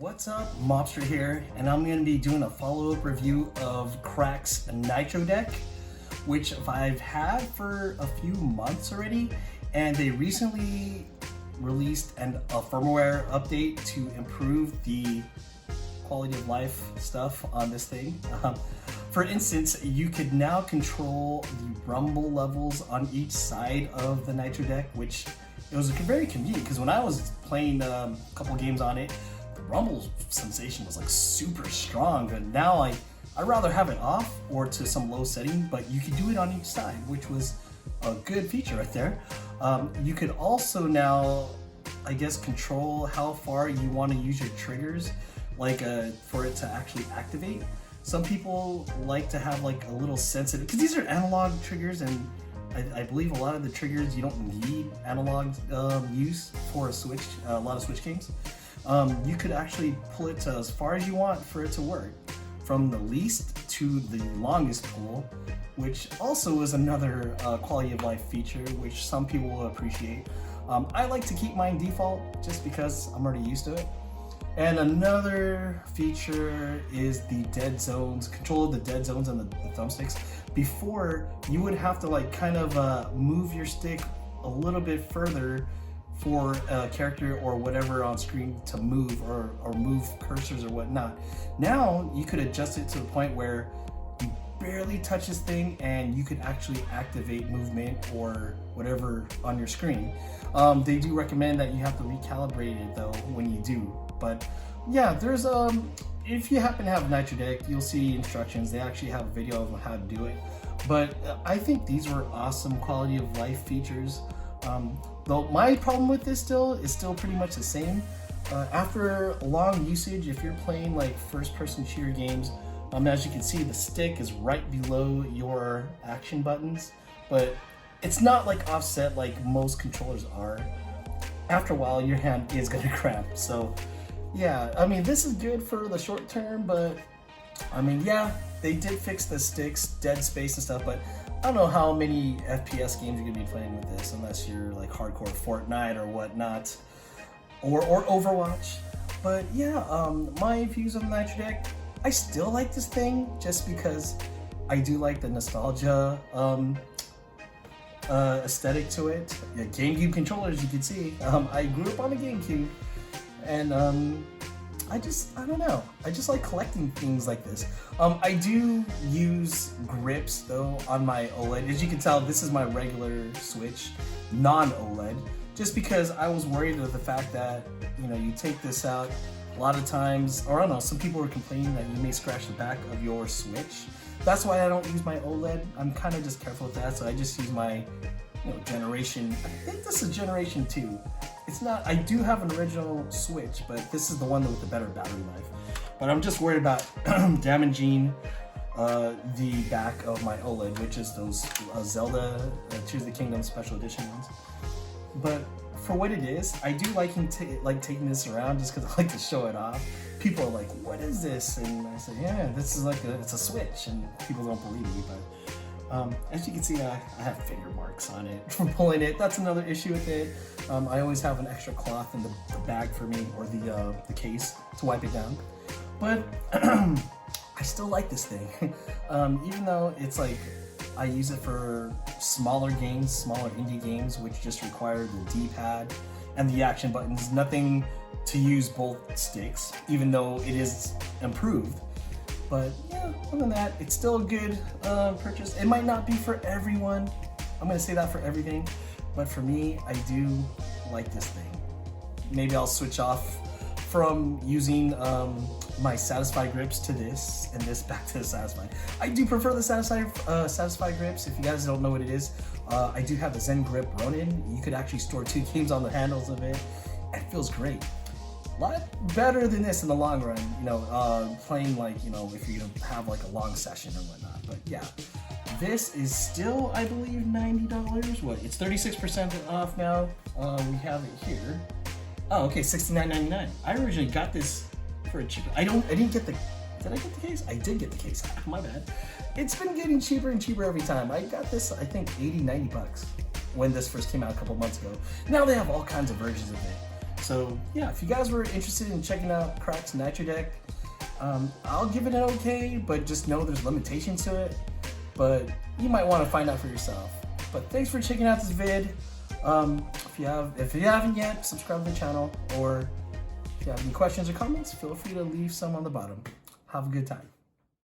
What's up, Mobster here, and I'm going to be doing a follow-up review of Crack's Nitro deck, which I've had for a few months already, and they recently released a firmware update to improve the quality of life stuff on this thing. For instance, you could now control the rumble levels on each side of the Nitro deck, which it was very convenient because when I was playing a couple games on it, the rumble sensation was like super strong, but now I'd rather have it off or to some low setting, but you could do it on each side, which was a good feature right there. You could also now, I guess, control how far you want to use your triggers, like for it to actually activate. Some people like to have like a little sensitive, because these are analog triggers, and I believe a lot of the triggers you don't need analog use for a lot of Switch games. You could actually pull it to as far as you want for it to work, from the least to the longest pull, which also is another quality of life feature which some people will appreciate. I like to keep mine default just because I'm already used to it. And another feature is the dead zones, control of the dead zones on the thumbsticks. Before, you would have to like kind of move your stick a little bit further for a character or whatever on screen to move, or move cursors or whatnot. Now you could adjust it to the point where you barely touch this thing and you could actually activate movement or whatever on your screen. They do recommend that you have to recalibrate it though when you do. But yeah, there's if you happen to have a Nitro deck, you'll see instructions. They actually have a video of how to do it. But I think these were awesome quality of life features. Though my problem with this is still pretty much the same. After long usage, if you're playing like first-person shooter games, as you can see, the stick is right below your action buttons, but it's not like offset like most controllers are. After a while, your hand is gonna cramp. So yeah, I mean, this is good for the short term, but I mean, yeah, they did fix the sticks, dead space and stuff, but I don't know how many FPS games you're gonna be playing with this unless you're like hardcore Fortnite or whatnot, or Overwatch. But yeah, my views on the Nitro deck, I still like this thing just because I do like the nostalgia aesthetic to it. Yeah, GameCube controllers, you can see. I grew up on a GameCube, and I don't know. I just like collecting things like this. I do use grips though on my OLED. As you can tell, this is my regular Switch, non-OLED, just because I was worried of the fact that, you know, you take this out a lot of times, or I don't know, some people were complaining that you may scratch the back of your Switch. That's why I don't use my OLED. I'm kind of just careful with that, so I just use my, you know, generation. I think this is generation 2. It's not, I do have an original Switch, but this is the one with the better battery life. But I'm just worried about damaging the back of my OLED, which is those Zelda Tears of the Kingdom Special Edition ones. But for what it is, I do like taking this around just because I like to show it off. People are like, "What is this?" And I say, "Yeah, this is it's a Switch," and people don't believe me. But as you can see, I have finger marks on it from pulling it. That's another issue with it. I always have an extra cloth in the bag for me, or the case, to wipe it down. But I still like this thing, even though it's like I use it for smaller games, smaller indie games, which just require the D-pad and the action buttons. Nothing to use both sticks, even though it is improved. But yeah, other than that, it's still a good purchase. It might not be for everyone. I'm gonna say that for everything, but for me, I do like this thing. Maybe I'll switch off from using my Satisfy grips to this, and this back to the Satisfy. I do prefer the Satisfy grips. If you guys don't know what it is, I do have the Zen Grip Ronin. You could actually store 2 games on the handles of it. It feels great. A lot better than this in the long run, you know, playing like, you know, if you have like a long session or whatnot. But yeah, this is still, I believe, $90. What? It's 36% off now. We have it here. Oh, okay, $69.99. I originally got this for a cheaper. Did I get the case? I did get the case. My bad. It's been getting cheaper and cheaper every time. I got this, I think, $80, $90 when this first came out a couple months ago. Now they have all kinds of versions of it. So yeah, if you guys were interested in checking out Crack's Nitro deck, I'll give it an okay, but just know there's limitations to it. But you might want to find out for yourself. But thanks for checking out this vid. If you haven't yet, subscribe to the channel, or if you have any questions or comments, feel free to leave some on the bottom. Have a good time.